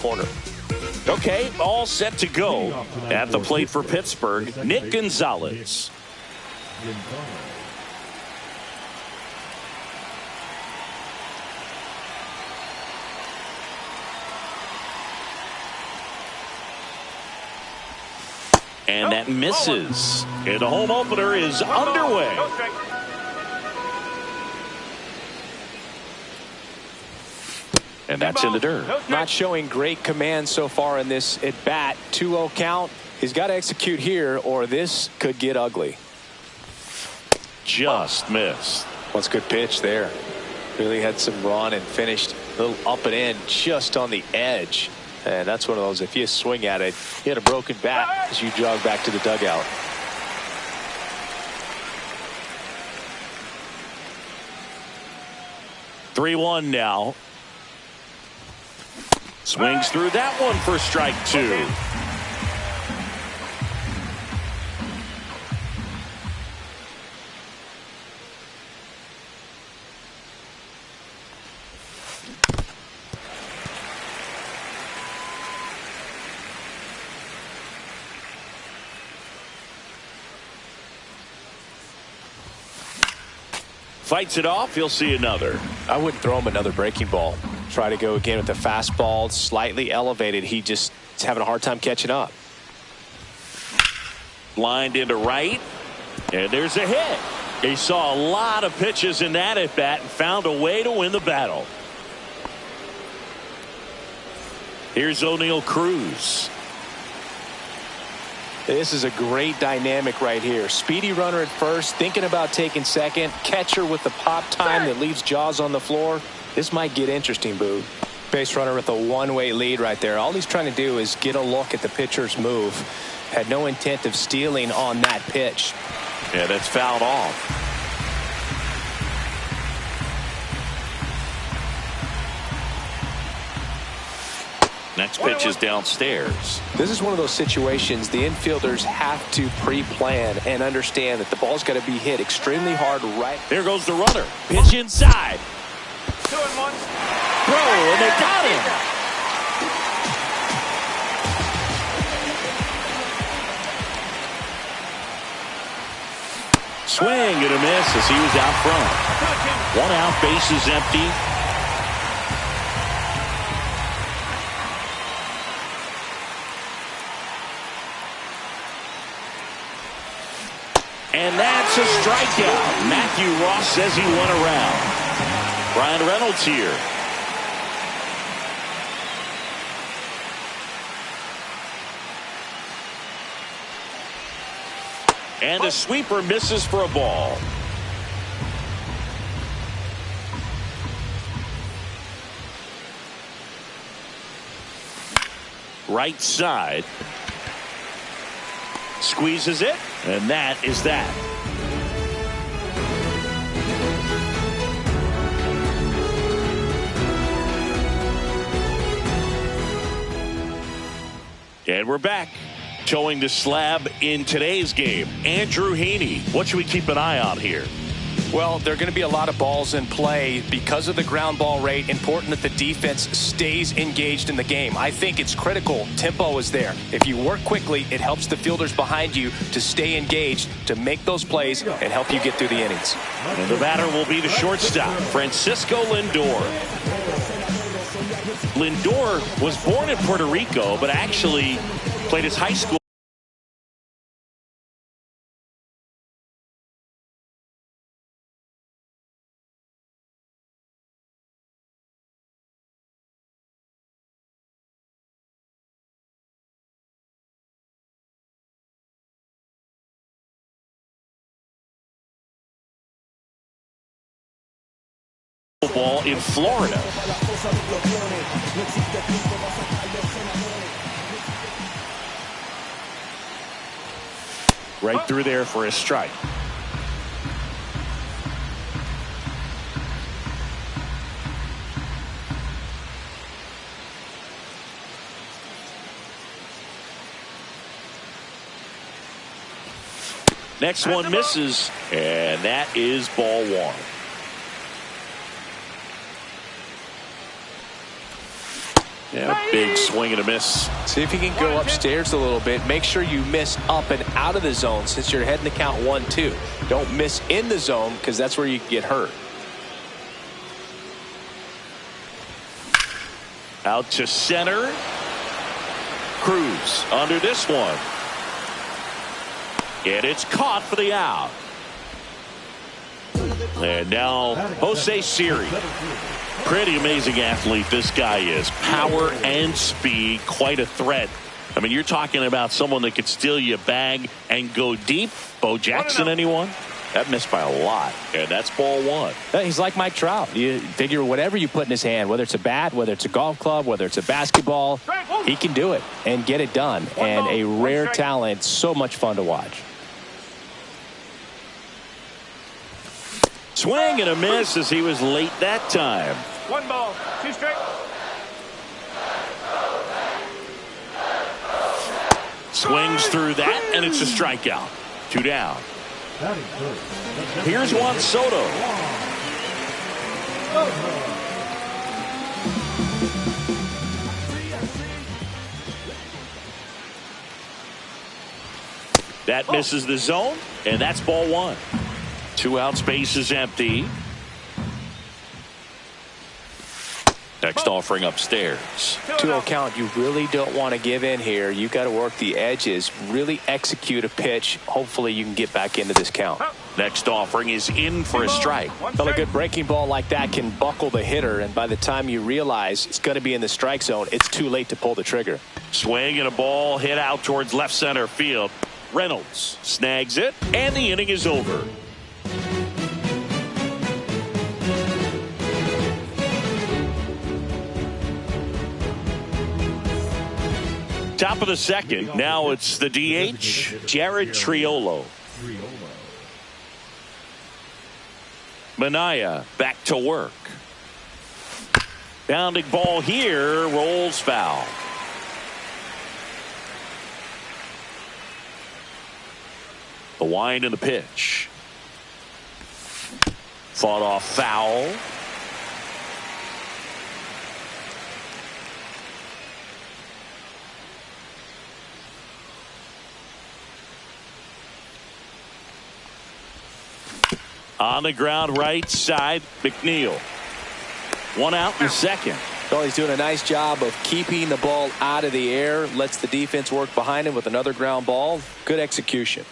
corner. Okay, all set to go. At the plate for Pittsburgh, Nick Gonzalez. And that misses. And the home opener is underway. And that's in the dirt. Not showing great command so far in this at bat. 2-0 count. He's got to execute here or this could get ugly. Just missed. Well, it's a good pitch there. Really had some run and finished a little up and in just on the edge. And that's one of those, if you swing at it, you had a broken bat as you jog back to the dugout. Three-one now. Swings through that one for strike two. Fights it off. He'll see another. I wouldn't throw him another breaking ball. Try to go again with the fastball, slightly elevated. He just is having a hard time catching up. Lined into right. And there's a hit. He saw a lot of pitches in that at bat and found a way to win the battle. Here's O'Neal Cruz. This is a great dynamic right here. Speedy runner at first, thinking about taking second. Catcher with the pop time that leaves Jaws on the floor. This might get interesting, Boo. Base runner with a one-way lead right there. All he's trying to do is get a look at the pitcher's move. Had no intent of stealing on that pitch. Yeah, that's fouled off. Next pitch is downstairs. This is one of those situations the infielders have to pre-plan and understand that the ball's got to be hit extremely hard right. There goes the runner. Pitch inside. 2-1. Throw, and they got him. Swing and a miss as he was out front. 1 out, bases empty. And that's a strikeout. Matthew Ross says he went around. Brian Reynolds here. And a sweeper misses for a ball. Right side. Squeezes it, and that is that. And we're back. Towing the slab in today's game, Andrew Heaney. What should we keep an eye on here? Well, there are going to be a lot of balls in play because of the ground ball rate. Important that the defense stays engaged in the game. I think it's critical. Tempo is there. If you work quickly, it helps the fielders behind you to stay engaged, to make those plays, and help you get through the innings. And the batter will be the shortstop, Francisco Lindor. Lindor was born in Puerto Rico, but actually played his high school ball in Florida. Right through there for a strike. Next one misses, and that is ball one. Yeah, big swing and a miss. See if you can go upstairs a little bit. Make sure you miss up and out of the zone since you're heading to count 1-2. Don't miss in the zone because that's where you get hurt. Out to center. Cruz under this one. And it's caught for the out. And now Jose Siri. Pretty amazing athlete this guy is. Power and speed, quite a threat. I mean, you're talking about someone that could steal you a bag and go deep. Bo Jackson, anyone? That missed by a lot. And that's ball one. He's like Mike Trout. You figure whatever you put in his hand, whether it's a bat, whether it's a golf club, whether it's a basketball, he can do it and get it done. And a rare talent, so much fun to watch. Swing and a miss as he was late that time. 1 ball, 2 strike. Swings through that, and it's a strikeout. 2 down. Here's Juan Soto. That misses the zone, and that's ball one. 2 outs, base is empty. Next offering upstairs. 2-0 count. You really don't want to give in here. You got to work the edges, really execute a pitch. Hopefully you can get back into this count. Next offering is in for a strike. Well, a good breaking ball like that can buckle the hitter, and by the time you realize it's going to be in the strike zone, it's too late to pull the trigger. Swing and a ball hit out towards left center field. Reynolds snags it, and the inning is over. Top of the second. Now it's the DH, Jared Triolo. Minaya back to work. Bounding ball here, rolls foul. The wind and the pitch. Fought off foul. On the ground, right side, McNeil. 1 out in the second. Well, he's doing a nice job of keeping the ball out of the air. Lets the defense work behind him with another ground ball. Good execution.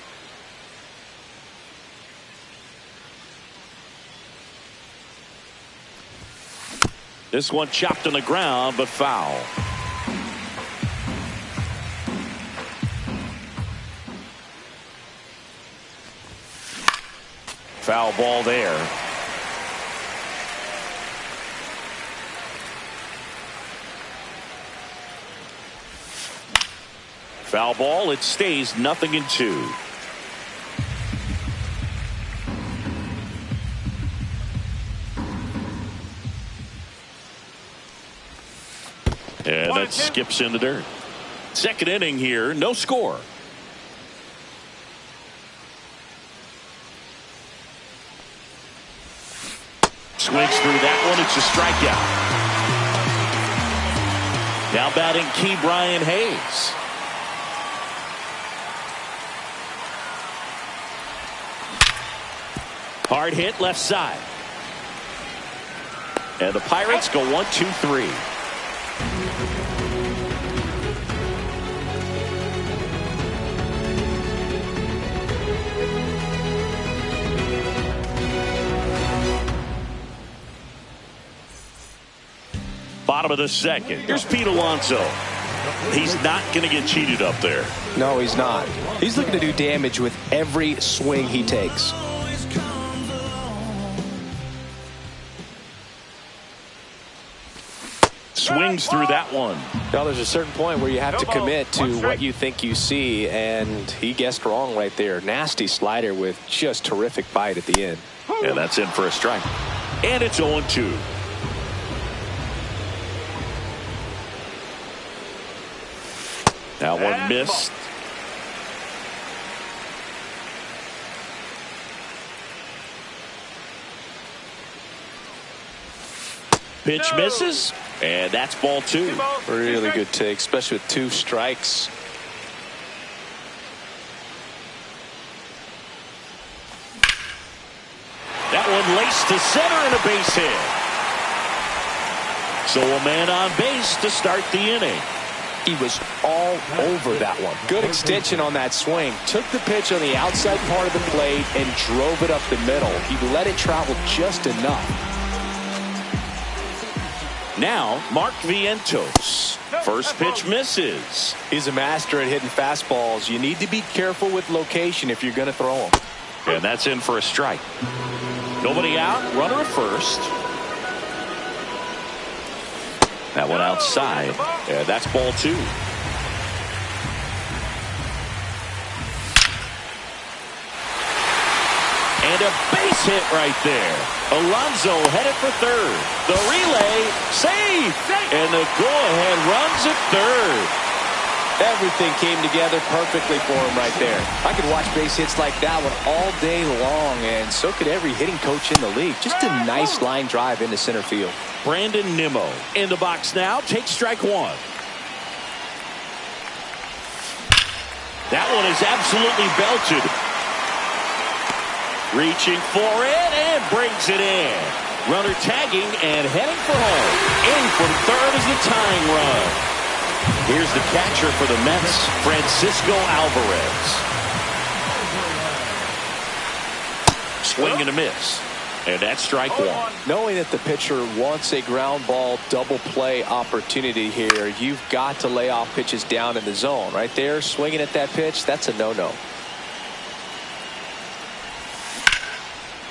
This one chopped on the ground, but foul. Foul ball there. Foul ball. It stays 0-2. And that skips in the dirt. Second inning here, no score. Swings through that one. It's a strikeout. Now batting Key Brian Hayes. Hard hit left side. And the Pirates go 1-2-3. Bottom of the second. Here's Pete Alonso. He's not going to get cheated up there. No, he's not. He's looking to do damage with every swing he takes. Swings through that one. Well, there's a certain point where you have to commit to what you think you see, and he guessed wrong right there. Nasty slider with just terrific bite at the end. And that's in for a strike. And it's 0-2. That one missed. Pitch misses. And that's ball 2. Really good take, especially with 2 strikes. That one laced to center and a base hit. So a man on base to start the inning. He was all over that one. Good extension on that swing. Took the pitch on the outside part of the plate and drove it up the middle. He let it travel just enough. Now, Mark Vientos. First pitch misses. He's a master at hitting fastballs. You need to be careful with location if you're going to throw them. And that's in for a strike. Nobody out. Runner at first. That one outside. Yeah, that's ball 2. And a base hit right there. Alonso headed for third. The relay, save. And the go-ahead runs at third. Everything came together perfectly for him right there. I could watch base hits like that one all day long, and so could every hitting coach in the league. Just a nice line drive into center field. Brandon Nimmo in the box now. Takes strike 1. That one is absolutely belted. Reaching for it and brings it in. Runner tagging and heading for home. In from third is the tying run. Here's the catcher for the Mets, Francisco Alvarez. Swing and a miss. And that's strike 1. Knowing that the pitcher wants a ground ball double play opportunity here, you've got to lay off pitches down in the zone. Right there, swinging at that pitch, that's a no-no.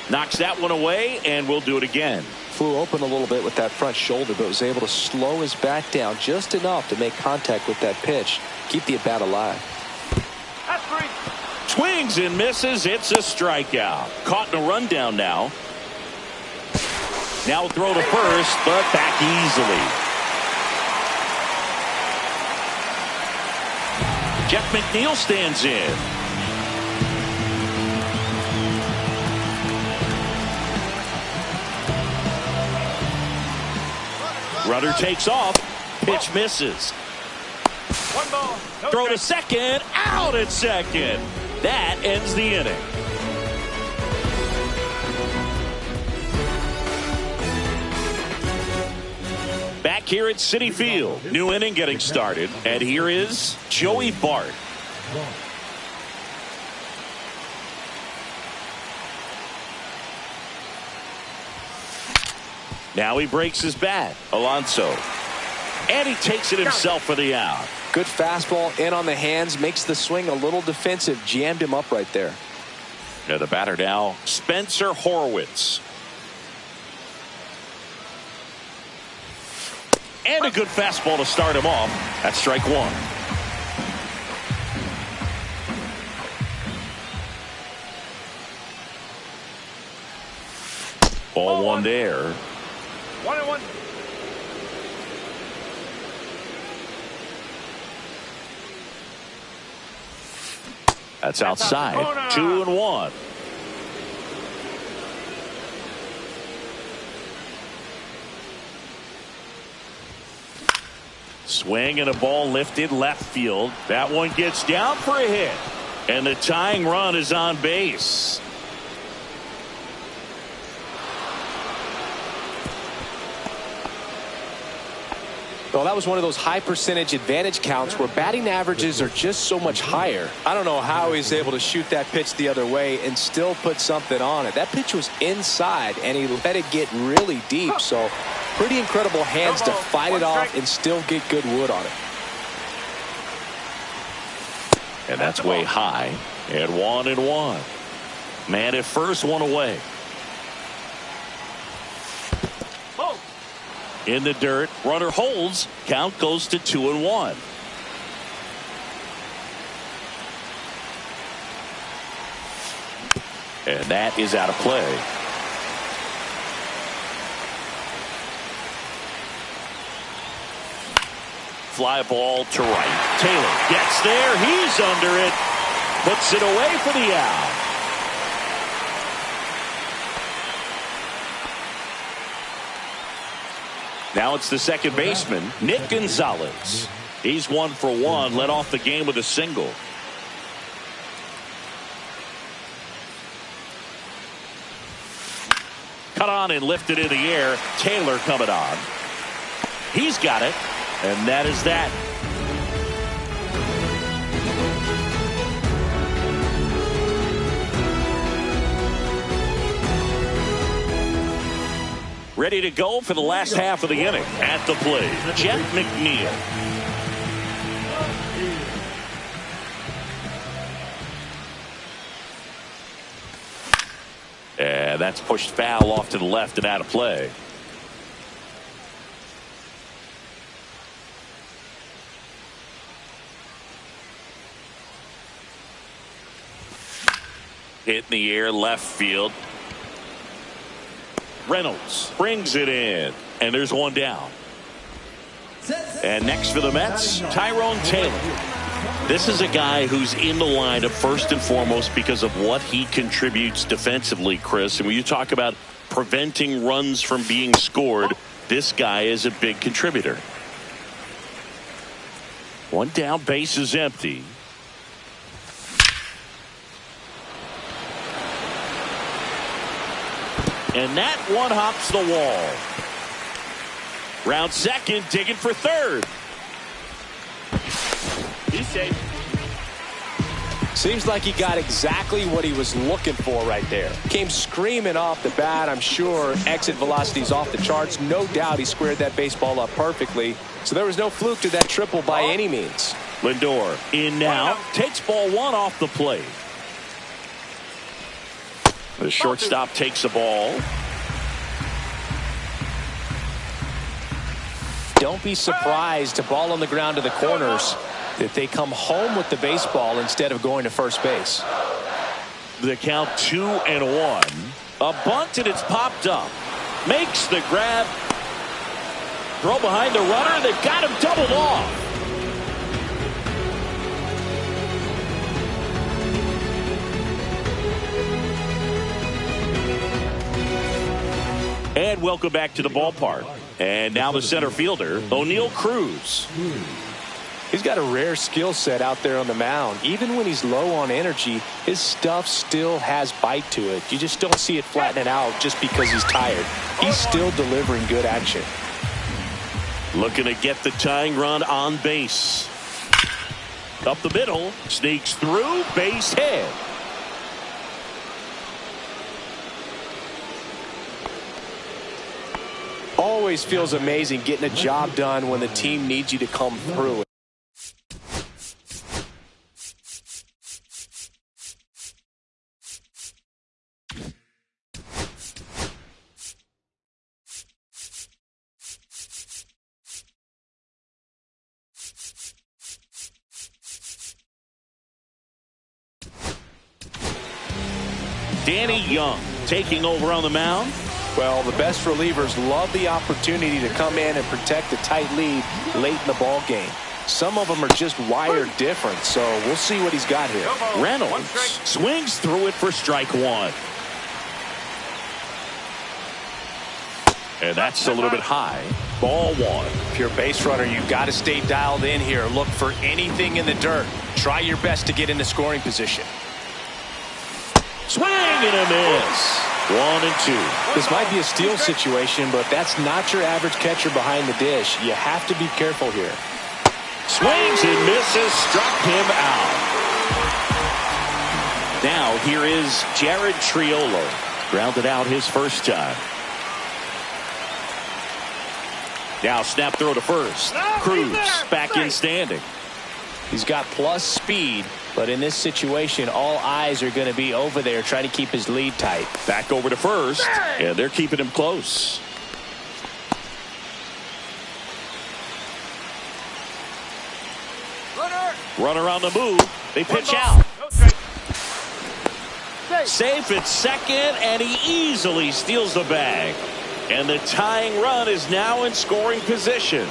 Knocks that one away, and we'll do it again. Flew open a little bit with that front shoulder, but was able to slow his bat down just enough to make contact with that pitch. Keep the at-bat alive. That's 3. Swings and misses. It's a strikeout. Caught in a rundown now. Now throw to first, but back easily. Jeff McNeil stands in. Runner takes off. Pitch misses. 1 ball. No Throw to strike. second. Out at second. That ends the inning. Back here at Citi Field. New inning getting started. And here is Joey Bart. Now he breaks his bat. Alonso. And he takes it himself for the out. Good fastball in on the hands, makes the swing a little defensive. Jammed him up right there. Now the batter now, Spencer Horwitz. And a good fastball to start him off. That's strike 1. Ball 1 there. 1-1. That's outside. 2-1. Swing and a ball lifted left field. That one gets down for a hit. And the tying run is on base. Well, that was one of those high percentage advantage counts where batting averages are just so much higher. I don't know how he's able to shoot that pitch the other way and still put something on it. That pitch was inside and he let it get really deep. So pretty incredible hands to fight it off and still get good wood on it. And that's way high. And 1-1. Man at first, 1 away. In the dirt, runner holds. Count goes to 2-1. And that is out of play. Fly ball to right. Taylor gets there. He's under it. Puts it away for the out. Now it's the second baseman, Nick Gonzalez. He's 1 for 1, led off the game with a single. Cut on and lifted in the air. Taylor coming on. He's got it, and that is that. Ready to go for the last half of the inning. At the plate, Jeff McNeil. And that's pushed foul off to the left and out of play. Hit in the air, left field. Reynolds brings it in, and there's one down. And next for the Mets, Tyrone Taylor. This is a guy who's in the lineup first and foremost because of what he contributes defensively, Chris. And when you talk about preventing runs from being scored, this guy is a big contributor. One down, base is empty. And that one hops the wall. Round second, digging for third. He's safe. Seems like he got exactly what he was looking for right there. Came screaming off the bat. I'm sure exit velocity's off the charts. No doubt he squared that baseball up perfectly. So there was no fluke to that triple by any means. Lindor in now. Takes ball one off the plate. The shortstop takes the ball. Don't be surprised to ball on the ground to the corners if they come home with the baseball instead of going to first base. The count 2-1. A bunt and it's popped up. Makes the grab. Throw behind the runner. They've got him doubled off. And welcome back to the ballpark. And now the center fielder, O'Neal Cruz. He's got a rare skill set out there on the mound. Even when he's low on energy, his stuff still has bite to it. You just don't see it flattening out just because he's tired. He's still delivering good action. Looking to get the tying run on base. Up the middle, sneaks through, base hit. Always feels amazing getting a job done when the team needs you to come through. Danny Young taking over on the mound. Well, the best relievers love the opportunity to come in and protect a tight lead late in the ball game. Some of them are just wired different, so we'll see what he's got here. Reynolds swings through it for strike one. And that's a little bit high. Ball one. If you're a base runner, you've got to stay dialed in here. Look for anything in the dirt. Try your best to get into scoring position. Swing and a miss. 1-2. This might be a steal situation, but that's not your average catcher behind the dish. You have to be careful here. Swings and misses. Struck him out. Now here is Jared Triolo. Grounded out his first time. Now snap throw to first. Cruz back in standing. He's got plus speed, but in this situation, all eyes are going to be over there trying to keep his lead tight. Back over to first, and they're keeping him close. Runner on the move. They pitch out. Safe at second, and he easily steals the bag. And the tying run is now in scoring position.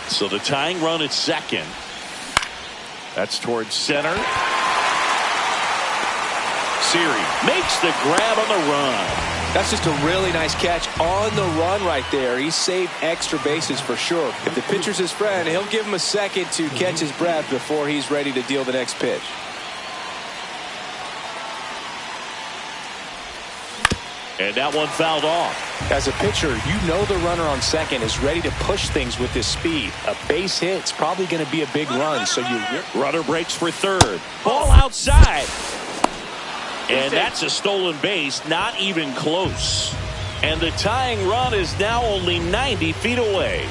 So the tying run at second. That's towards center. Siri makes the grab on the run. That's just a really nice catch on the run right there. He saved extra bases for sure. If the pitcher's his friend, he'll give him a second to catch his breath before he's ready to deal the next pitch. And that one fouled off. As a pitcher, you know the runner on second is ready to push things with his speed. A base hit's probably going to be a big run, so runner breaks for third. Ball outside. And that's a stolen base, not even close. And the tying run is now only 90 feet away.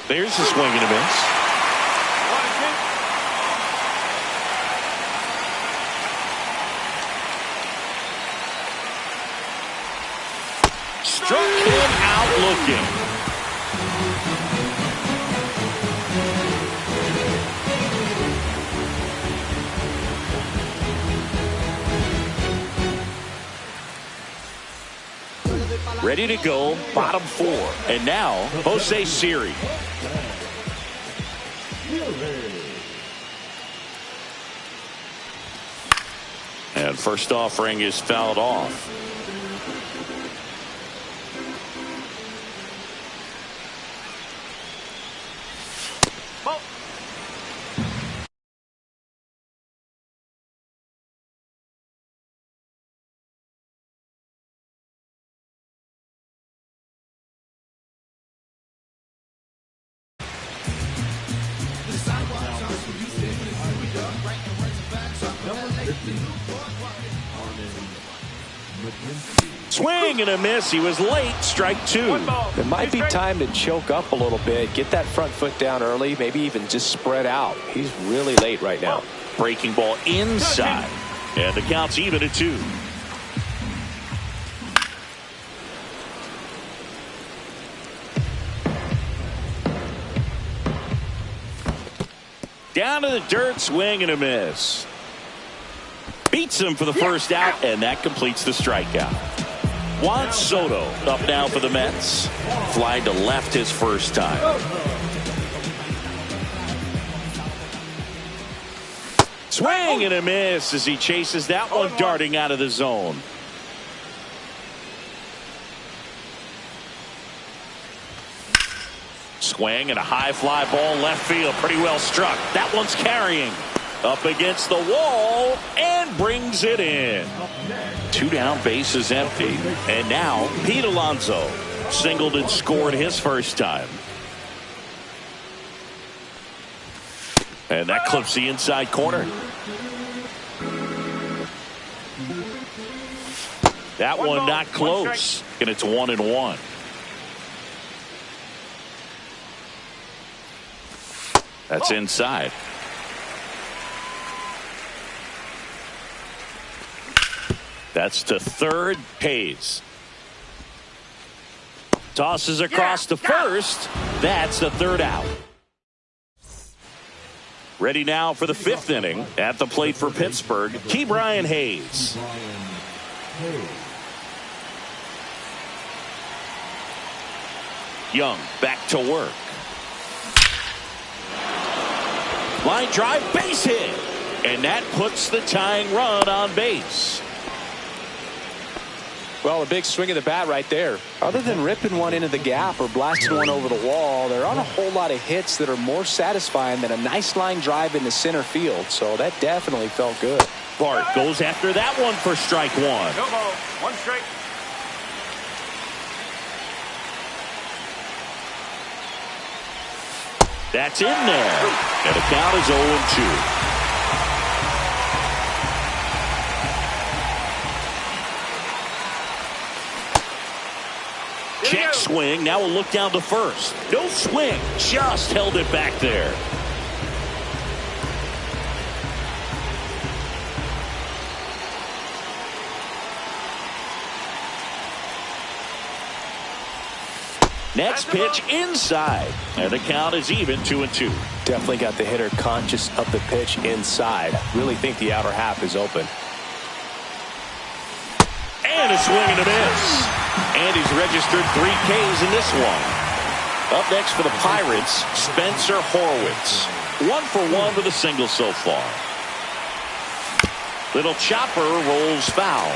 There's a swing and a miss. Struck him out looking. Ready to go, bottom four. And now, Jose Siri. And first offering is fouled off. Swing and a miss. He was late. Strike two. It might be time to choke up a little bit. Get that front foot down early. Maybe even just spread out. He's really late right now. Breaking ball inside. And the count's even at 2. Down to the dirt. Swing and a miss. Beats him for the first out, and that completes the strikeout. Juan Soto up now for the Mets. Flying to left his first time. Swing and a miss as he chases that one darting out of the zone. Swing and a high fly ball left field. Pretty well struck. That one's carrying. Up against the wall and brings it in. 2 down, bases empty. And now Pete Alonso singled and scored his first time. And that clips the inside corner. That one not close. And it's 1-1. That's inside. That's to third. Hayes tosses across to first. That's the third out. Ready now for the 5th inning. At the plate for Pittsburgh, Ke'Bryan Hayes. Young back to work. Line drive, base hit. And that puts the tying run on base. Well, a big swing of the bat right there. Other than ripping one into the gap or blasting one over the wall, there aren't a whole lot of hits that are more satisfying than a nice line drive into center field. So that definitely felt good. Bart goes after that one for strike 1. No ball. 1 strike. That's in there. And the count is 0-2. Check swing. Now we'll look down to first. No swing. Just held it back there. Next pitch inside. And the count is even 2-2. Definitely got the hitter conscious of the pitch inside. Really think the outer half is open. And a swing and a miss. And he's registered 3 Ks in this one. Up next for the Pirates, Spencer Horwitz. 1 for 1 with a single so far. Little chopper rolls foul.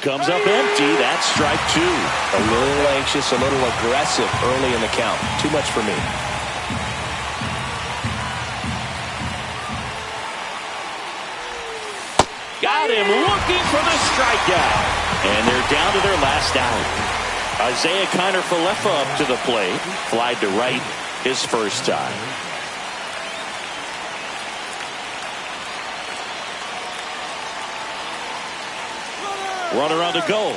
Comes up empty. That's strike two. A little anxious, a little aggressive early in the count. Too much for me. Got him looking for the strikeout. And they're down to their last out. Isaiah Kiner-Falefa up to the plate. Flied to right his first time. Runner on to go.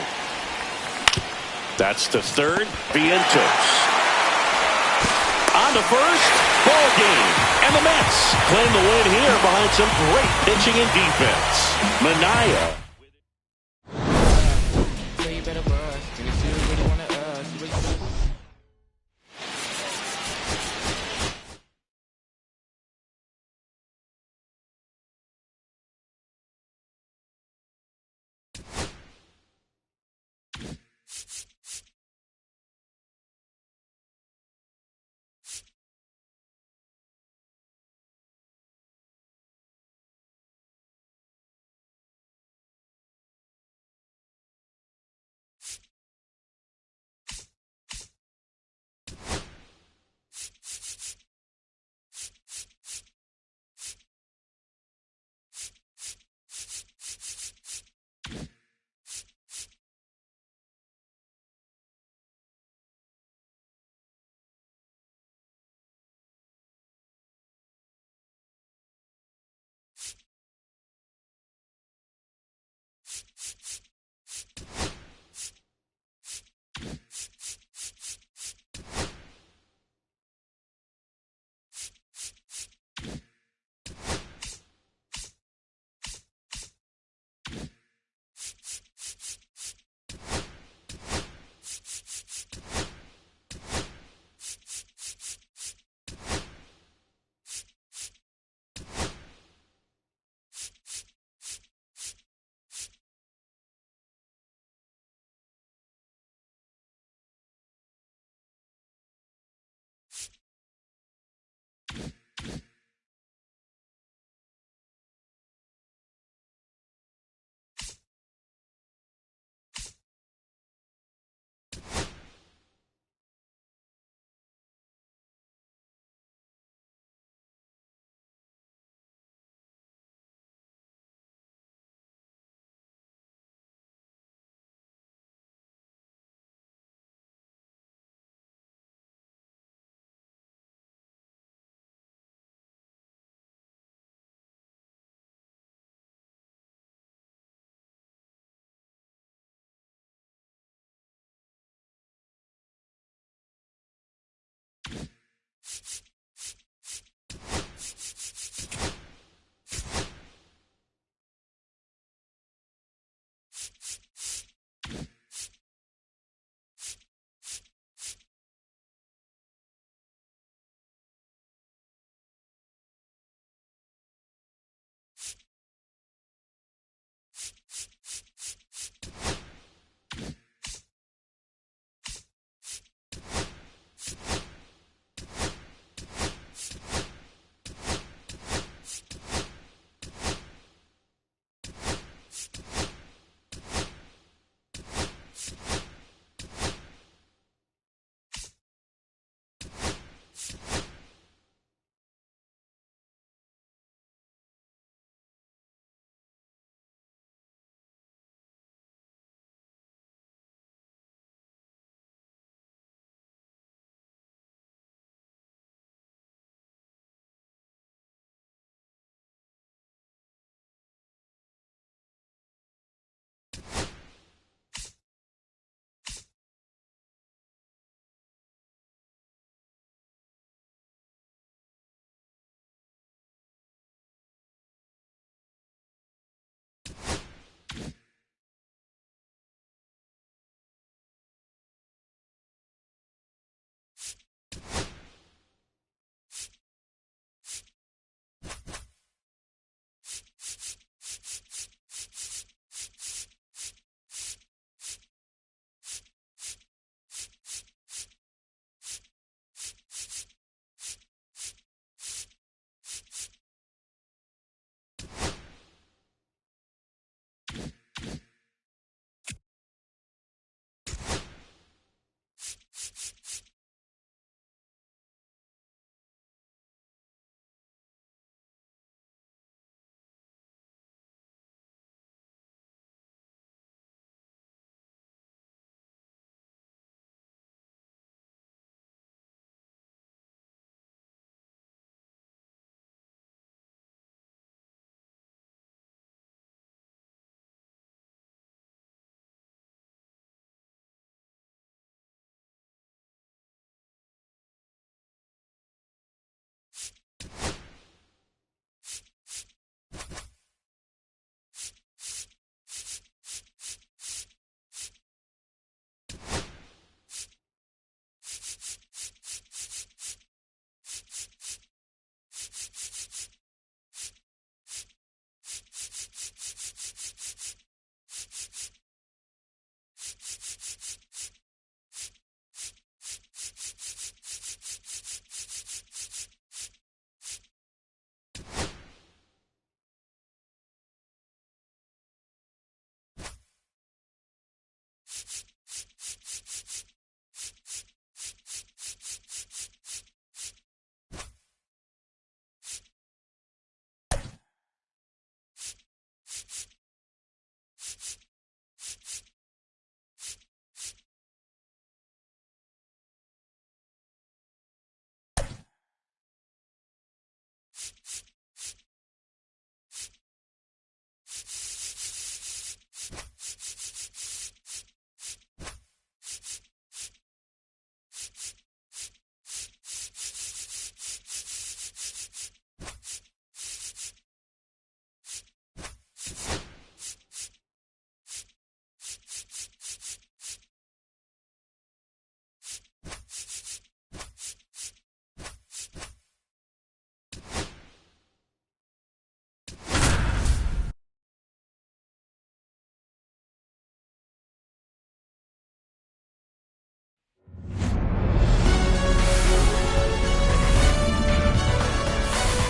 That's to third. Vientos. On to first. Ball game. And the Mets claim the win here behind some great pitching and defense. Manaea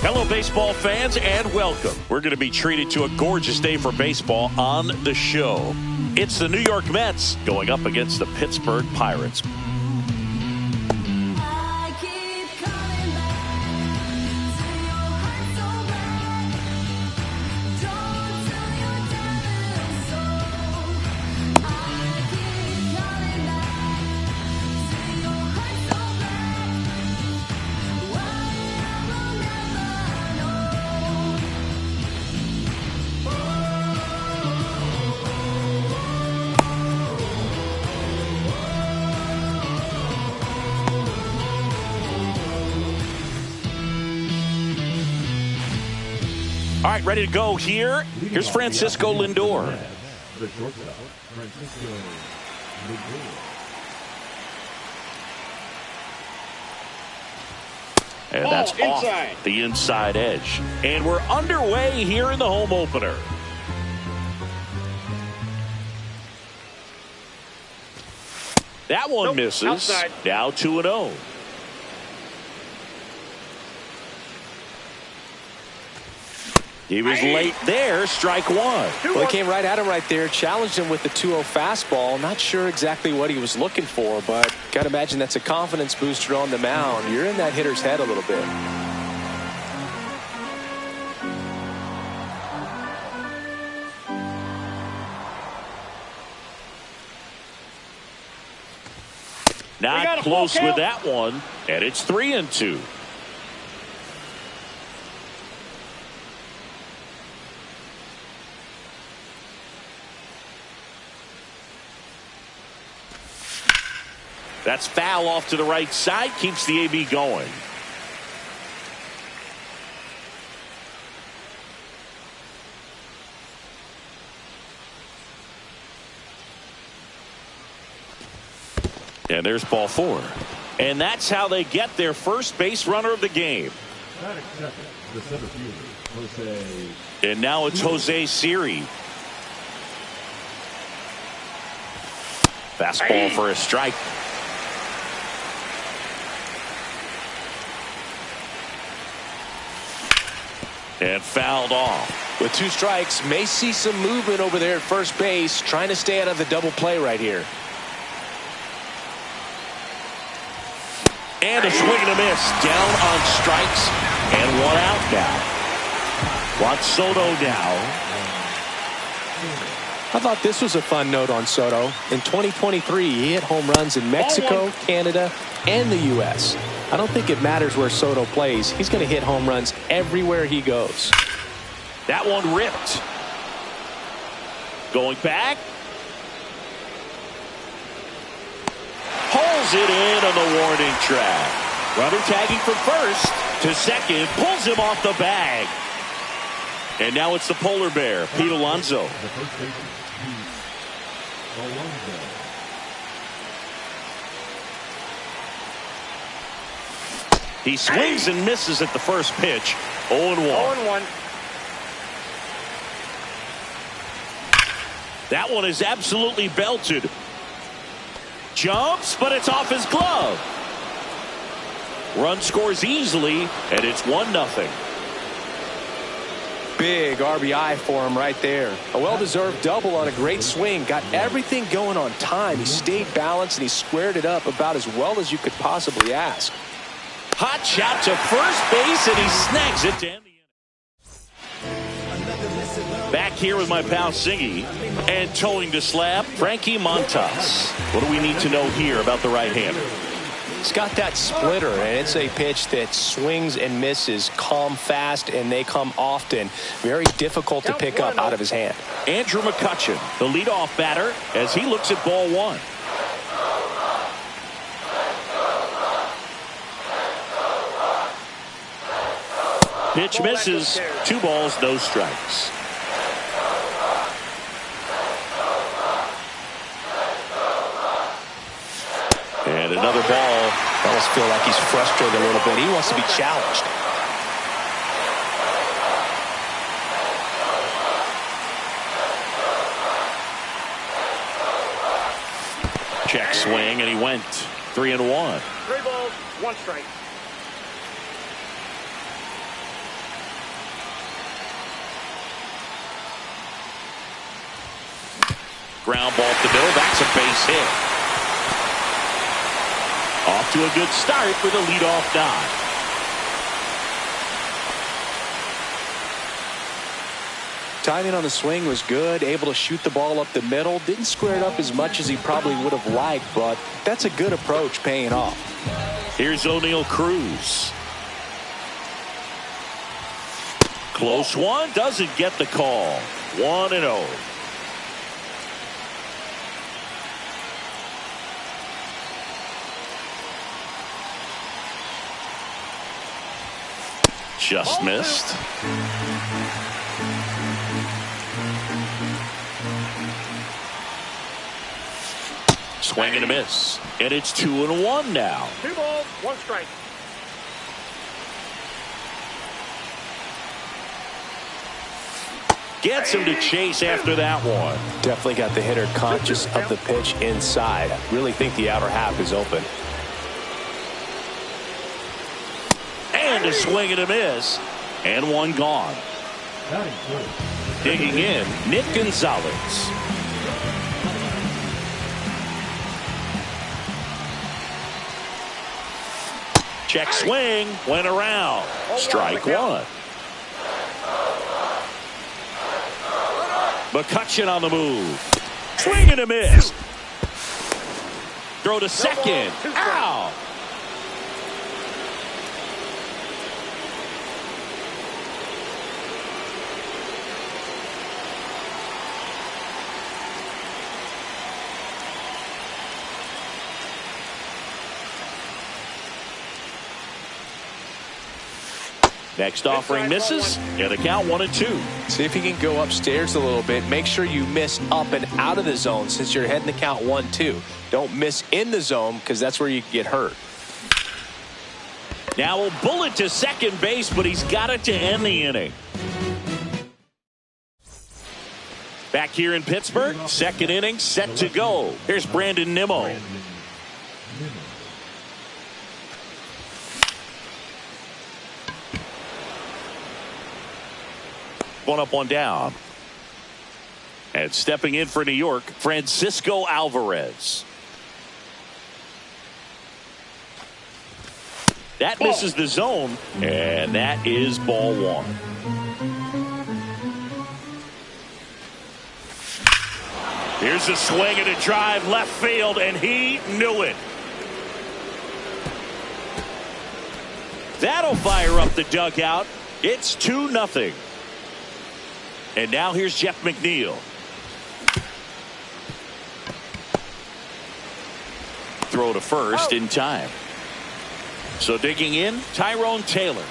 Hello, baseball fans, and welcome. We're going to be treated to a gorgeous day for baseball on the show. It's the New York Mets going up against the Pittsburgh Pirates. All right, ready to go here. Here's Francisco Lindor. And that's off the inside edge. And we're underway here in the home opener. That one misses. Outside. Now 2-0. He was late there, strike one. Well, he came right at him right there, challenged him with the 2-0 fastball. Not sure exactly what he was looking for, but got to imagine that's a confidence booster on the mound. You're in that hitter's head a little bit. Not close with that one, and it's 3-2. That's foul off to the right side. Keeps the AB going. And there's ball four. And that's how they get their first base runner of the game. And now it's Jose Siri. Fastball for a strike. And fouled off. With 2 strikes, may see some movement over there at first base, trying to stay out of the double play right here. And a swing and a miss. Down on strikes. And 1 out now. Juan Soto now. I thought this was a fun note on Soto. In 2023, he hit home runs in Mexico, Canada, and the U.S. I don't think it matters where Soto plays. He's going to hit home runs everywhere he goes. That one ripped. Going back. Pulls it in on the warning track. Runner tagging from first to second. Pulls him off the bag. And now it's the polar bear, Pete Alonso. He swings and misses at the first pitch. 0-1. 0-1. That one is absolutely belted. Jumps, but it's off his glove. Run scores easily, and it's 1-0. Big RBI for him right there. A well-deserved double on a great swing. Got everything going on time. He stayed balanced, and he squared it up about as well as you could possibly ask. Hot shot to first base, and he snags it to end the inning. Back here with my pal Singy, and towing the slab, Frankie Montas. What do we need to know here about the right-hander? He's got that splitter, and it's a pitch that swings and misses, come fast, and they come often. Very difficult to pick up out of his hand. Andrew McCutchen, the leadoff batter, as he looks at ball one. Pitch misses. 2 balls, no strikes. And another ball. I almost feel like he's frustrated a little bit. He wants to be challenged. Check swing, and he went 3-1. 3 balls, 1 strike. Ground ball up the middle. That's a base hit. Off to a good start with a leadoff dive. Timing on the swing was good, able to shoot the ball up the middle. Didn't square it up as much as he probably would have liked, but that's a good approach paying off. Here's O'Neal Cruz. Close one, doesn't get the call. 1-0. Just missed. Swing and a miss. And it's 2-1 now. 2 balls, 1 strike. Gets him to chase after that one. Definitely got the hitter conscious of the pitch inside. I really think the outer half is open. And a swing and a miss. And one gone. Digging in, Nick Gonzalez. Check swing, went around. Strike one. McCutchen on the move. Swing and a miss. Throw to second. Ow! Next offering misses, and the count 1-2. See if you can go upstairs a little bit. Make sure you miss up and out of the zone since you're heading the count 1-2. Don't miss in the zone because that's where you get hurt. Now a bullet to second base, but he's got it to end the inning. Back here in Pittsburgh, second inning set to go. Here's Brandon Nimmo. One up, one down. And stepping in for New York, Francisco Alvarez. That misses the zone, and that is ball one. Here's a swing and a drive left field, and he knew it. That'll fire up the dugout. It's 2-0. And now here's Jeff McNeil. Throw to first in time. So digging in, Tyrone Taylor.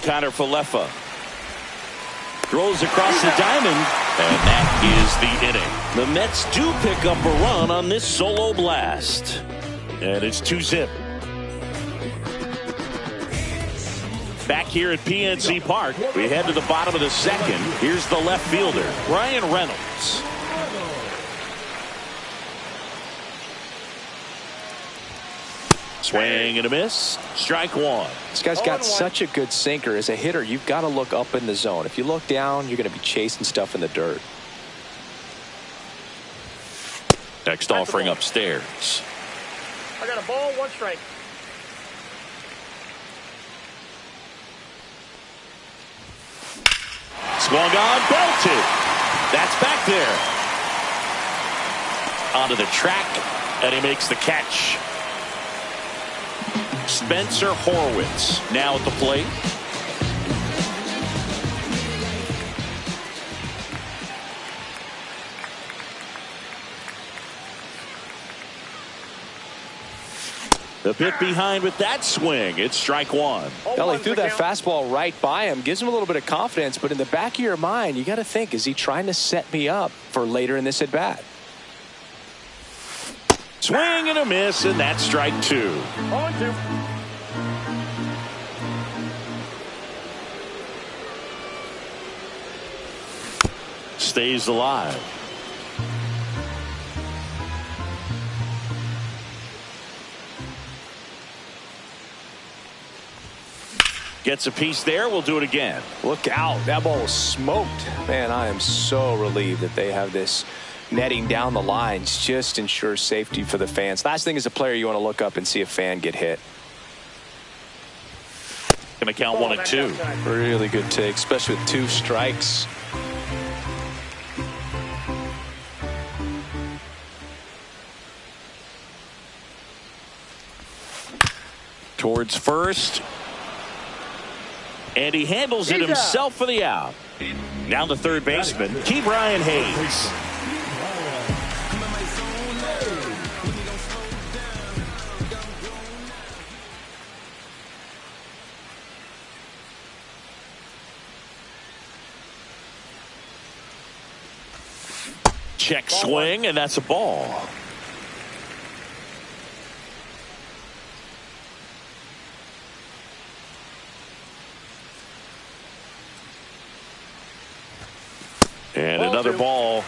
Connor Falefa throws across the diamond, and that is the inning. The Mets do pick up a run on this solo blast, and it's 2-0. Back here at PNC Park, we head to the bottom of the second. Here's the left fielder, Ryan Reynolds. Swing and a miss. Strike one. This guy's got such a good sinker. As a hitter, you've got to look up in the zone. If you look down, you're going to be chasing stuff in the dirt. Next offering upstairs. I got a ball, 1 strike. Swung on, belted. That's back there. Onto the track, and he makes the catch. Spencer Horwitz now at the plate. The bit behind with that swing. It's strike one. Well, he threw that fastball right by him. Gives him a little bit of confidence, but in the back of your mind, you got to think, is he trying to set me up for later in this at-bat? Swing and a miss, and that's strike two. 0-2. Stays alive. Gets a piece there. We'll do it again. Look out. That ball was smoked. Man, I am so relieved that they have this netting down the lines. Just ensures safety for the fans. Last thing as a player, you want to look up and see a fan get hit. Going to count 1 and 2. Really good take, especially with 2 strikes. Towards first. And he handles it himself for the out. Now the third baseman, Brian Hayes. Check swing, and that's a ball. And another ball.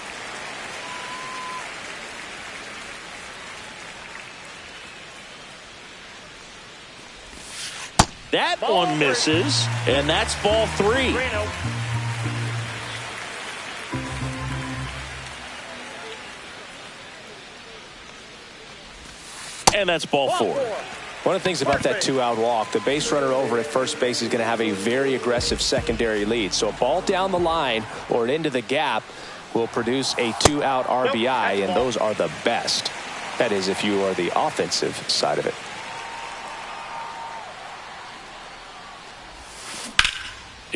That one misses, and that's ball 3. And that's ball 4. One of the things about that 2-out walk, the base runner over at first base is going to have a very aggressive secondary lead. So a ball down the line or into the gap will produce a 2-out RBI, and those are the best. That is, if you are the offensive side of it.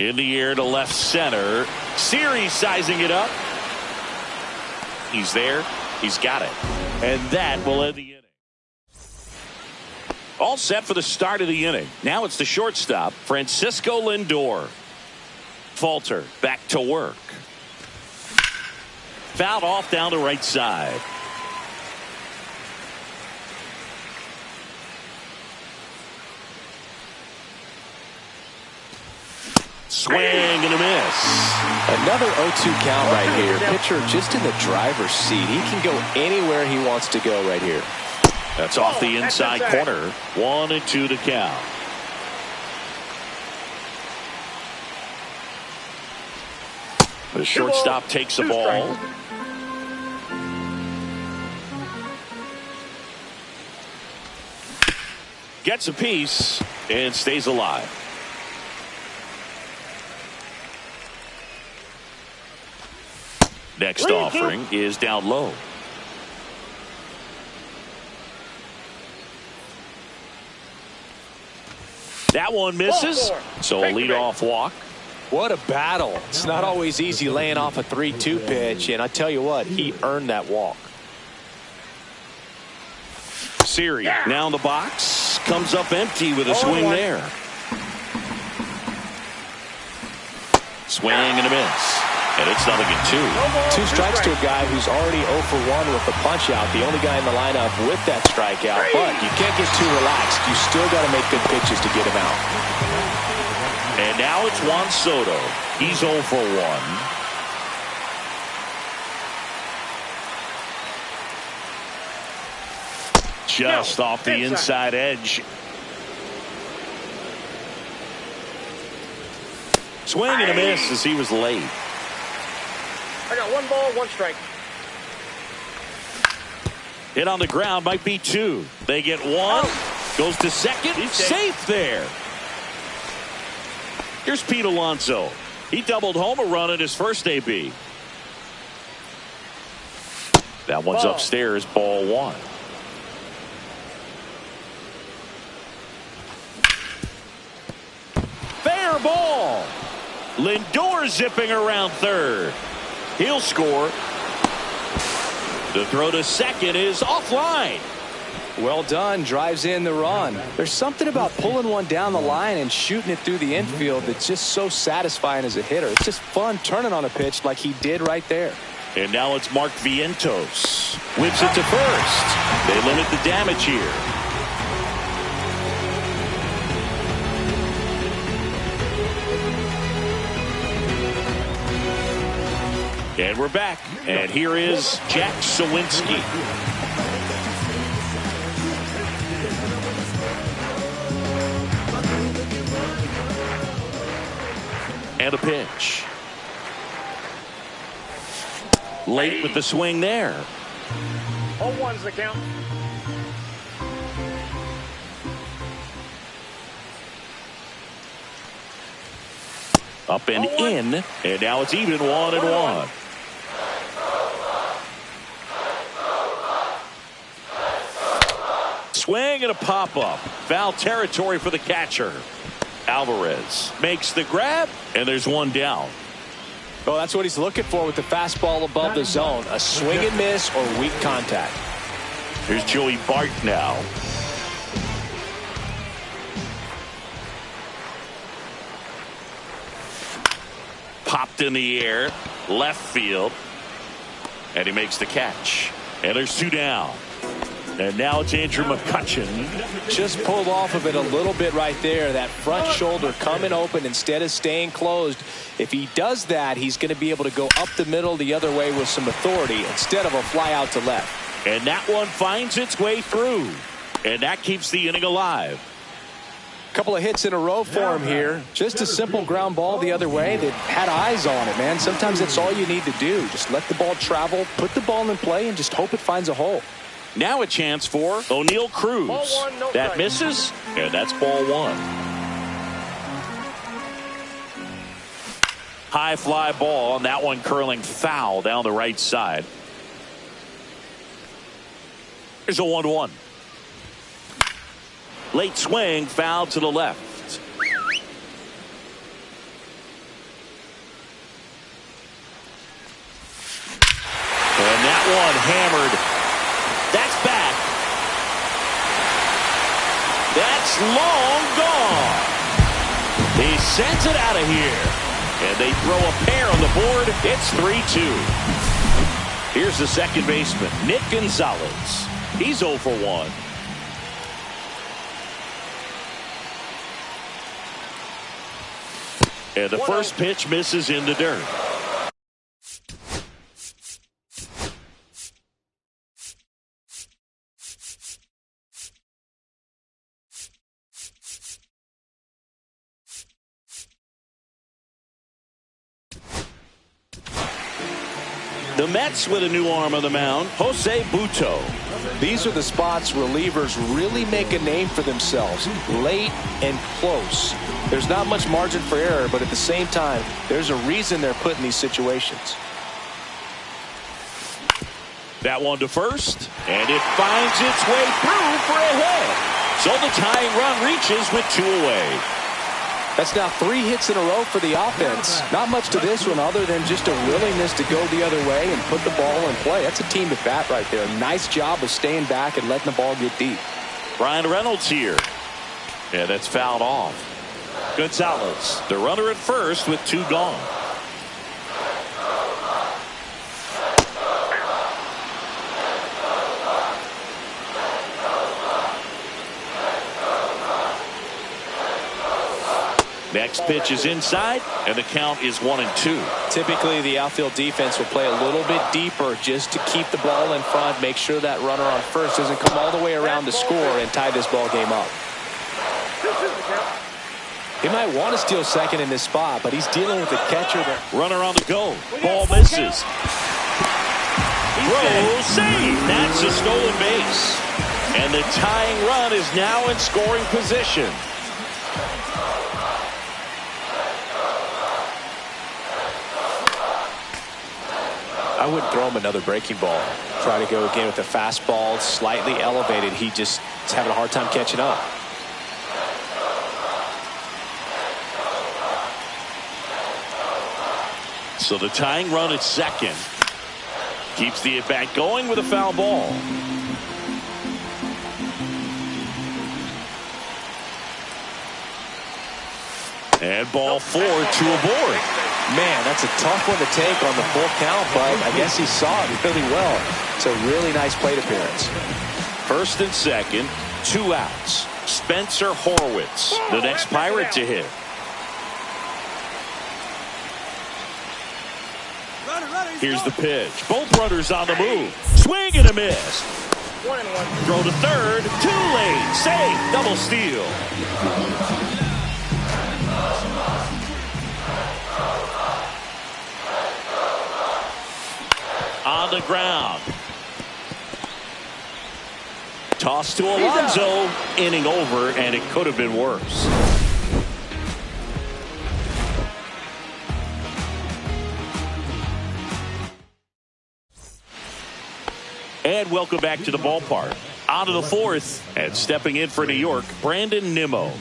In the air to left center. Series sizing it up. He's there. He's got it. And that will end the inning. All set for the start of the inning. Now it's the shortstop, Francisco Lindor. Falter back to work. Fouled off down the right side. Swing and a miss. Another 0-2 count right here. Pitcher just in the driver's seat. He can go anywhere he wants to go right here. That's off the inside corner. 1 and 2 to count. The shortstop takes the ball. Gets a piece and stays alive. Next offering is down low. That one misses, so a leadoff walk. What a battle. It's not always easy laying off a 3-2 pitch, and I tell you what, he earned that walk. Siri now in the box, comes up empty with a swing there. Swing and a miss. And it's 0-2. 2 strikes to a guy who's already 0 for 1 with the punch out. The only guy in the lineup with that strikeout. But you can't get too relaxed. You still got to make good pitches to get him out. And now it's Juan Soto. He's 0 for 1. Just off the inside edge. Swing and a miss as he was late. I got 1 ball, 1 strike. Hit on the ground, might be 2. They get 1. Goes to second. Safe there. Here's Pete Alonso. He doubled home a run at his first AB. That one's upstairs, ball 1. Fair ball. Lindor zipping around third. He'll score. The throw to second is offline. Well done. Drives in the run. There's something about pulling one down the line and shooting it through the infield that's just so satisfying as a hitter. It's just fun turning on a pitch like he did right there. And now it's Mark Vientos. Whips it to first. They limit the damage here. And we're back. And here is Jack Sawinski. And a pitch. Late with the swing there. 0-1's the count. Up and in, and now it's even 1-1. Swing and a pop-up. Foul territory for the catcher. Alvarez makes the grab, and there's one down. Well, that's what he's looking for with the fastball above the zone. A swing and miss or weak contact. Here's Joey Bart now. Popped in the air, left field, and he makes the catch. And there's two down. And now it's Andrew McCutchen. Just pulled off of it a little bit right there. That front shoulder coming open instead of staying closed. If he does that, he's going to be able to go up the middle the other way with some authority instead of a fly out to left. And that one finds its way through. And that keeps the inning alive. Couple of hits in a row for him here. Just a simple ground ball the other way that had eyes on it, man. Sometimes that's all you need to do. Just let the ball travel, put the ball in play, and just hope it finds a hole. Now a chance for O'Neal Cruz. That misses, and that's ball one. High fly ball, and that one curling foul down the right side. Here's a 1-1. Late swing, foul to the left. And that one hammered. That's back. That's long gone. He sends it out of here. And they throw a pair on the board. It's 3-2. Here's the second baseman, Nick Gonzalez. He's 0 for 1. And the first pitch misses in the dirt. The Mets with a new arm on the mound, Jose Butto. These are the spots relievers really make a name for themselves. Late and close. There's not much margin for error, but at the same time, there's a reason they're put in these situations. That one to first, and it finds its way through for a hit. So the tying run reaches with 2 away. That's now 3 hits in a row for the offense. Not much to this one other than just a willingness to go the other way and put the ball in play. That's a team at bat right there. Nice job of staying back and letting the ball get deep. Ryan Reynolds here. Yeah, that's fouled off. Gonzalez, the runner at first with 2 gone. Next pitch is inside, and the count is 1-2. Typically, the outfield defense will play a little bit deeper just to keep the ball in front, make sure that runner on first doesn't come all the way around to score and tie this ball game up. He might want to steal second in this spot, but he's dealing with the catcher. Runner on the go. Ball misses. Throw, save. That's a stolen base. And the tying run is now in scoring position. I wouldn't throw him another breaking ball. Try to go again with the fastball, slightly elevated. He just is having a hard time catching up. So the tying run at second keeps the at-bat going with a foul ball. And ball 4, 2 aboard. Man, that's a tough one to take on the full count, but I guess he saw it really well. It's a really nice plate appearance. First and second, 2 outs. Spencer Horwitz, the next Pirate to hit. Here's the pitch. Both runners on the move. Swing and a miss. 1-1. Throw to third. Too late. Safe. Double steal. on the ground. Toss to Alonso. Inning over, and it could have been worse. And welcome back to the ballpark. On to the fourth, and stepping in for New York, Brandon Nimmo.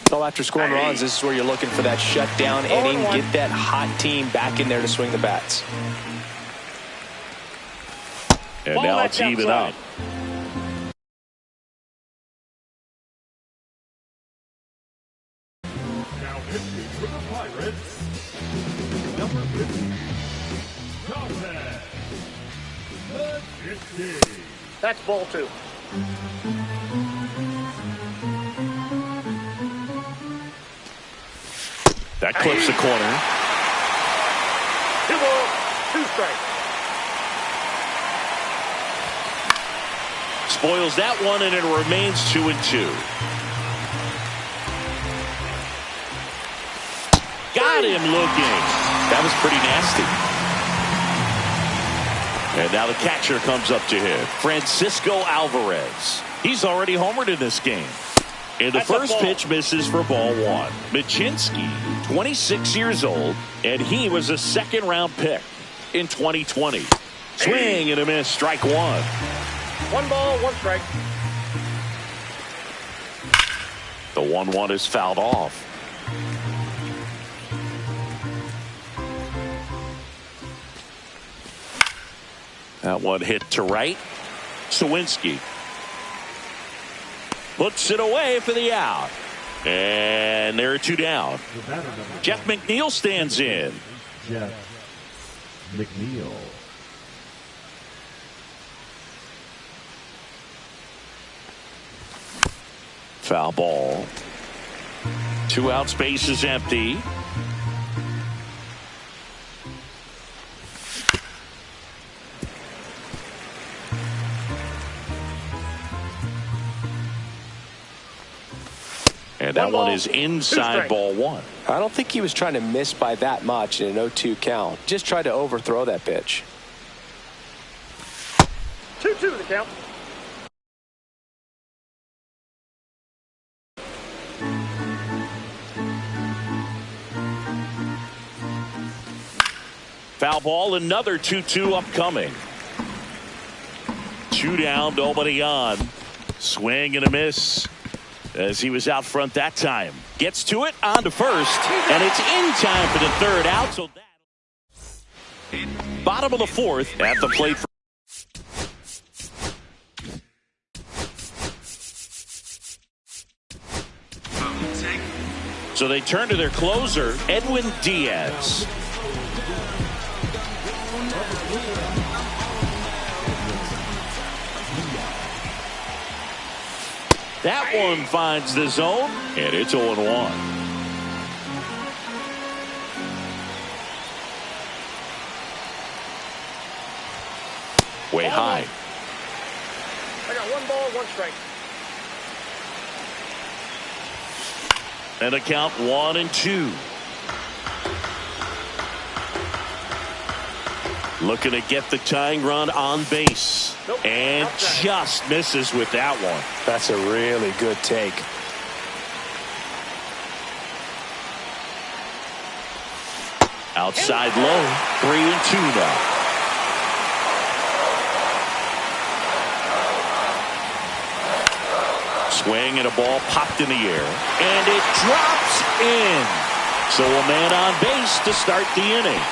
So after scoring runs, this is where you're looking for that shutdown inning. Get that hot team back in there to swing the bats. And now it's even up. Now pitching for the Pirates, number 50, the 50. That's ball 2. That clips the corner. 2 balls, 2 strikes. Spoils that one, and it remains 2-2. Got him looking. That was pretty nasty. And now the catcher comes up to him, Francisco Alvarez. He's already homered in this game. And the first pitch misses for ball 1. Michinski, 26 years old, and he was a second-round pick in 2020. Swing and a miss, strike 1. 1 ball, 1 strike. The 1-1 is fouled off. That one hit to right. Sawinski puts it away for the out. And there are 2 down. Jeff McNeil stands in. Jeff McNeil. Foul ball. 2 outs, base is empty. And that one is inside ball 1. I don't think he was trying to miss by that much in an 0-2 count. Just tried to overthrow that pitch. 2-2 the count. Foul ball, another 2-2 upcoming. 2 down, nobody on. Swing and a miss as he was out front that time. Gets to it, on to first, and it's in time for the 3rd out. So that bottom of the 4th at the plate. So they turn to their closer, Edwin Diaz. That one finds the zone, and it's 0-1. Way high. I got 1 ball, 1 strike. And a count 1-2. Looking to get the tying run on base. Nope. And just misses with that one. That's a really good take. Outside low. 3-2 now. Swing and a ball popped in the air. And it drops in. So a man on base to start the inning.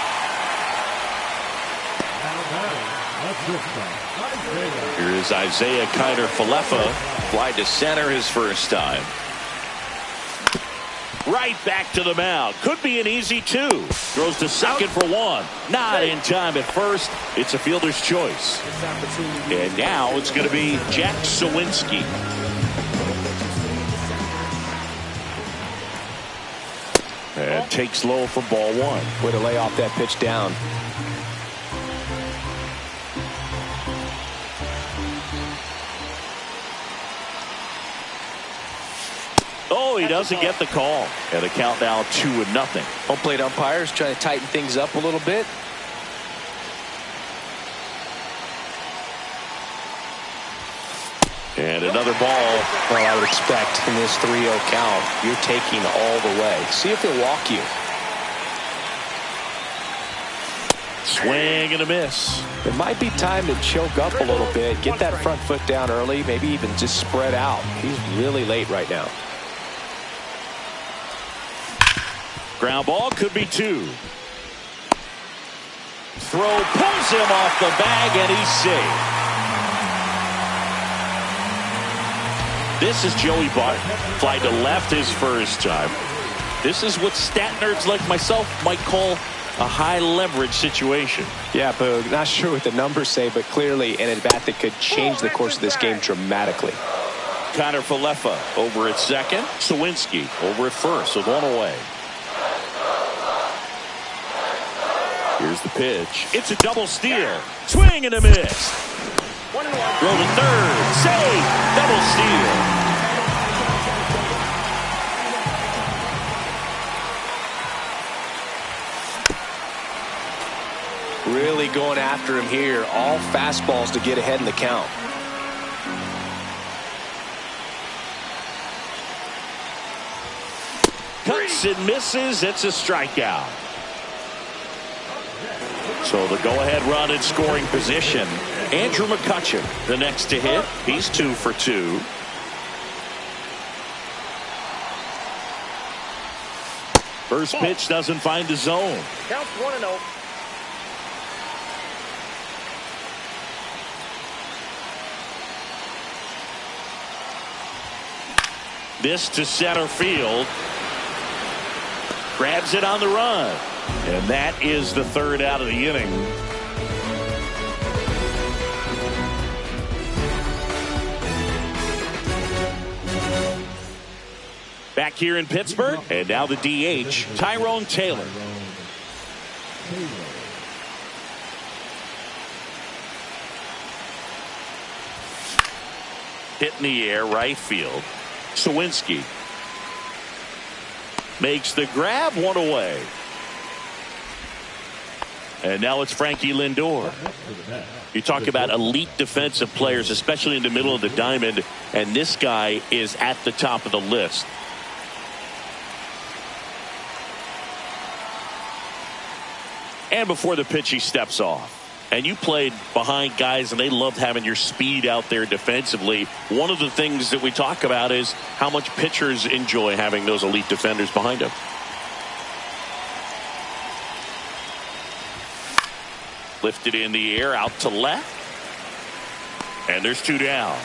Here is Isaiah Kiner-Falefa. Fly to center his first time. Right back to the mound. Could be an easy 2. Throws to second for 1. Not in time at first. It's a fielder's choice. And now it's going to be Jack Sawinski. And takes low for ball 1. Way to lay off that pitch down. Oh, he doesn't get the call. And the count now 2-0. Home plate umpires trying to tighten things up a little bit. And another ball. Well, I would expect in this 3-0 count, you're taking all the way. See if he'll walk you. Swing and a miss. It might be time to choke up a little bit, get that front foot down early, maybe even just spread out. He's really late right now. Ground ball could be 2. Throw pulls him off the bag and he's safe. This is Joey Barton. Fly to left his first time. This is what stat nerds like myself might call a high leverage situation. Yeah, Boog, not sure what the numbers say, but clearly an at-bat that could change the course of this game dramatically. Connor Falefa over at second. Sawinski over at first with one away. Here's the pitch. It's a double steal. Swing and a miss. 1-1. Throw to third. Save. Double steal. Really going after him here. All fastballs to get ahead in the count. Cuts and misses. It's a strikeout. So the go-ahead run in scoring position. Andrew McCutchen, the next to hit. He's 2 for 2. First pitch doesn't find the zone. Counts 1-0. This to center field. Grabs it on the run. And that is the third out of the inning. Back here in Pittsburgh. And now the DH, Tyrone Taylor. Hit in the air, right field. Sawinski makes the grab, one away. And now it's Frankie Lindor. You talk about elite defensive players, especially in the middle of the diamond, and this guy is at the top of the list. And before the pitch, he steps off. And you played behind guys, and they loved having your speed out there defensively. One of the things that we talk about is how much pitchers enjoy having those elite defenders behind them. Lifted in the air, out to left. And there's 2 down.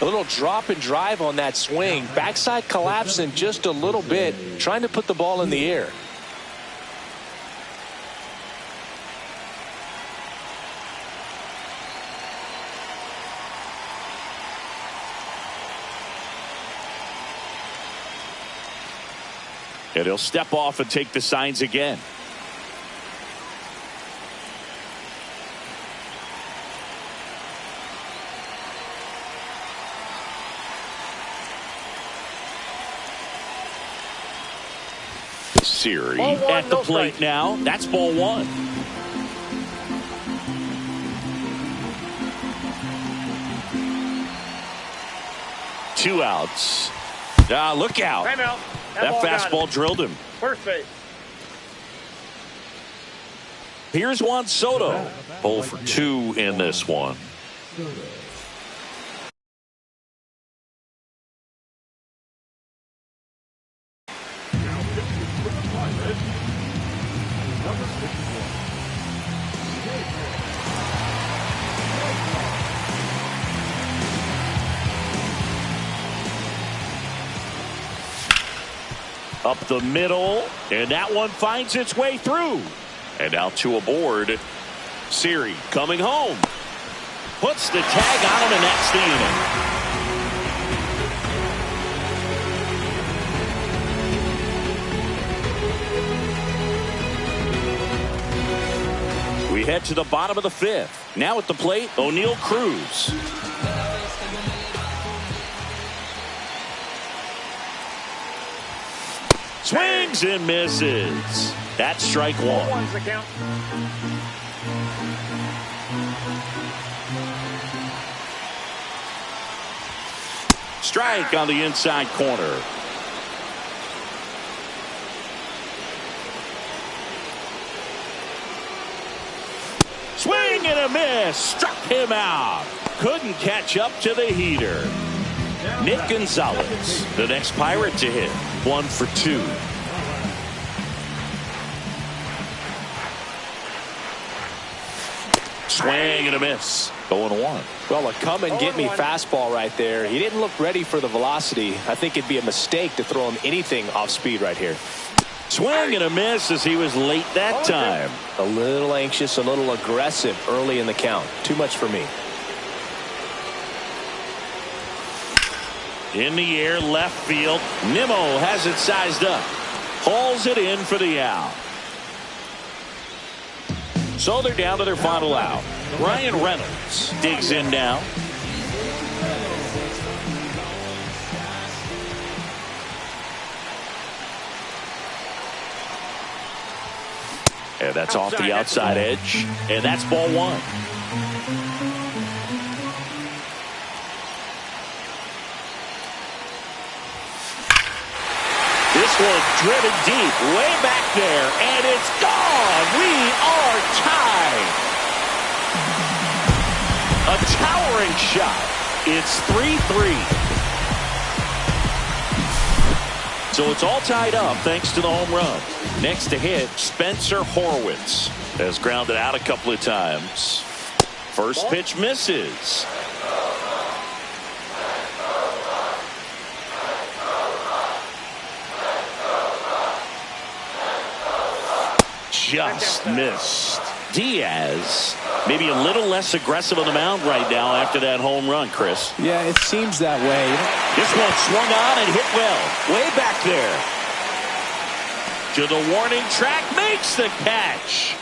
A little drop and drive on that swing. Backside collapsing just a little bit, trying to put the ball in the air. And he'll step off and take the signs again. Siri at the plate now. That's ball 1. Two outs. Look out. Time out. That fastball drilled him. First base. Here's Juan Soto. 0 for 2 in this one. Up the middle, and that one finds its way through. And now 2 aboard. Siri coming home. Puts the tag on him, and that's the inning. We head to the bottom of the 5th. Now at the plate, O'Neal Cruz. Swings and misses. That's strike one. 1's the count. Strike on the inside corner. Swing and a miss. Struck him out. Couldn't catch up to the heater. Nick Gonzalez, the next Pirate to hit. 1 for 2. Swing and a miss. 0-1. Well, a come and get me fastball right there. He didn't look ready for the velocity. I think it'd be a mistake to throw him anything off speed right here. Swing and a miss as he was late that time. A little anxious, a little aggressive early in the count. Too much for me. In the air, left field. Nimmo has it sized up. Hauls it in for the out. So they're down to their final out. Ryan Reynolds digs in now. And that's off the outside edge. And that's ball one. This one driven deep, way back there, and it's gone. We are tied. A towering shot. It's 3-3. So it's all tied up thanks to the home run. Next to hit, Spencer Horwitz has grounded out a couple of times. First pitch misses. Just missed. Diaz maybe a little less aggressive on the mound right now after that home run, Chris. Yeah, it seems that way. This one swung on and hit well. Way back there. To the warning track, makes the catch.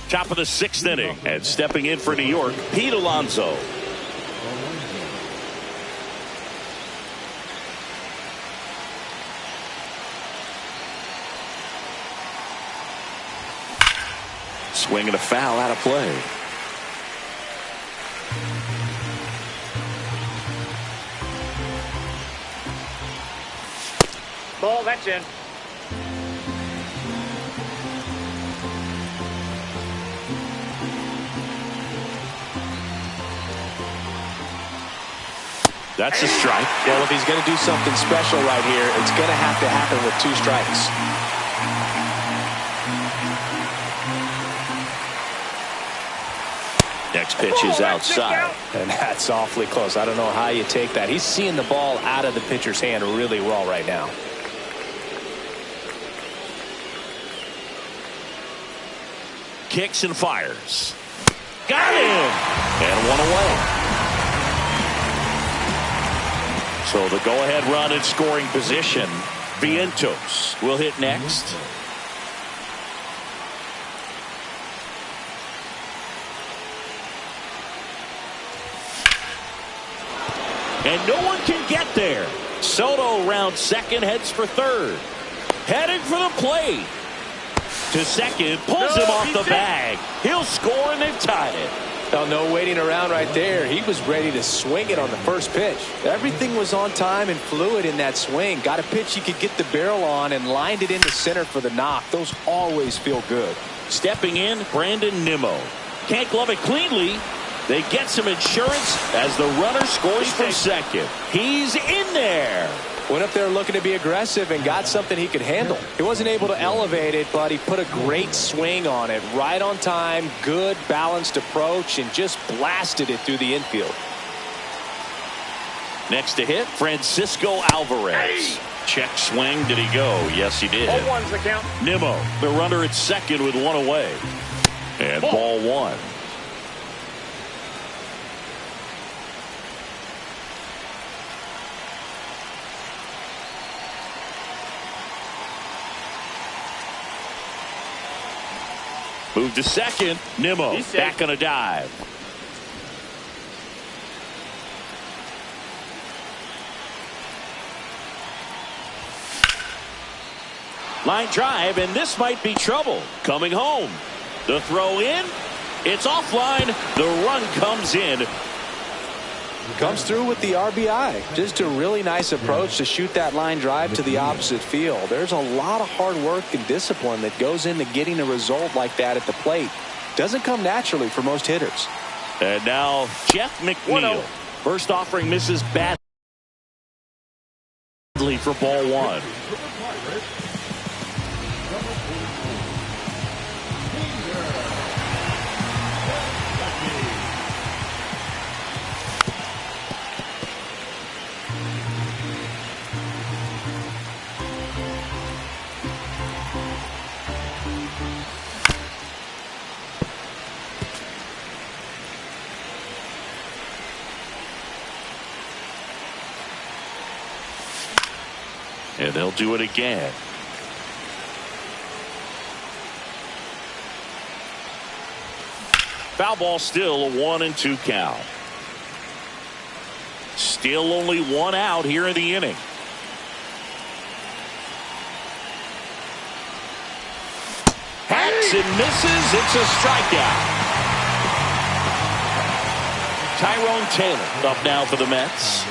Top of the 6th inning, and stepping in for New York, Pete Alonso. Swing and a foul out of play. Ball, that's in. That's a strike. Well, if he's going to do something special right here, it's going to have to happen with 2 strikes. Next pitch is outside. And that's awfully close. I don't know how you take that. He's seeing the ball out of the pitcher's hand really well right now. Kicks and fires. Got him! And one away. So the go-ahead run in scoring position. Vientos will hit next. And no one can get there. Soto round second, heads for third. Heading for the plate. To second, pulls him off the bag. He'll score, and they've tied it. Oh, no waiting around right there. He was ready to swing it on the first pitch. Everything was on time and fluid in that swing. Got a pitch he could get the barrel on and lined it into center for the knock. Those always feel good. Stepping in, Brandon Nimmo. Can't glove it cleanly. They get some insurance as the runner scores from second. He's in there. Went up there looking to be aggressive and got something he could handle. He wasn't able to elevate it, but he put a great swing on it. Right on time, good balanced approach, and just blasted it through the infield. Next to hit, Francisco Alvarez. Check swing. Did he go? Yes, he did. 0-1's the count. Nimmo, the runner at second with one away. And ball one. Move to second. Nimmo back on a dive. Line drive, and this might be trouble. Coming home. The throw in. It's offline. The run comes in. Comes through with the RBI. Just a really nice approach to shoot that line drive to the opposite field. There's a lot of hard work and discipline that goes into getting a result like that at the plate. Doesn't come naturally for most hitters. And now Jeff McNeil. First offering misses badly for ball one. And they'll do it again. Foul ball, still a 1-2 count. Still only one out here in the inning. Hacks and misses. It's a strikeout. Tyrone Taylor up now for the Mets.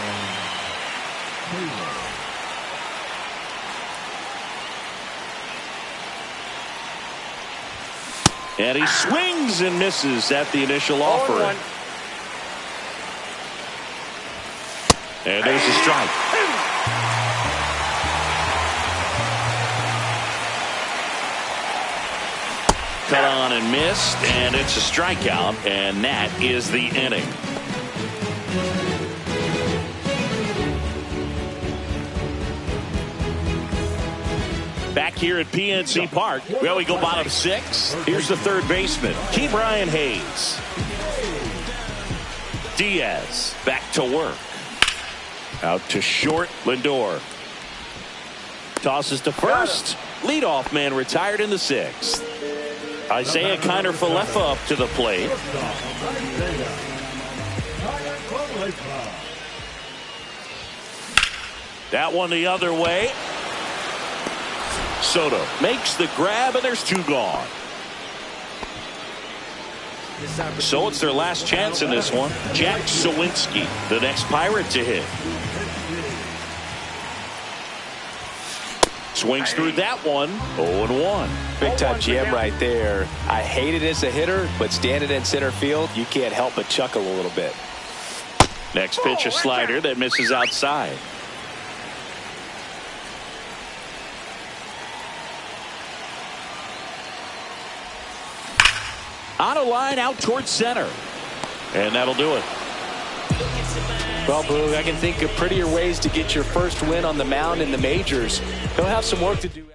And he swings and misses at the initial offering. And there's a strike. Cut on and missed, and it's a strikeout, and that is the inning. Back here at PNC Park, well, we go bottom six. Here's the third baseman, Ke'Bryan Hayes. Diaz back to work. Out to short, Lindor. Tosses to first. Leadoff man retired in the sixth. Isaiah Kiner-Falefa up to the plate. That one the other way. Soto makes the grab, and there's two gone. So it's their last chance in this one. Jack Sawinski, the next Pirate to hit. Swings through that one. 0-1. Big time jam right there. I hate it as a hitter, but standing in center field, you can't help but chuckle a little bit. Next pitch, a slider that misses outside. On a line out towards center. And that'll do it. Well, Boog, I can think of prettier ways to get your first win on the mound in the majors. He'll have some work to do.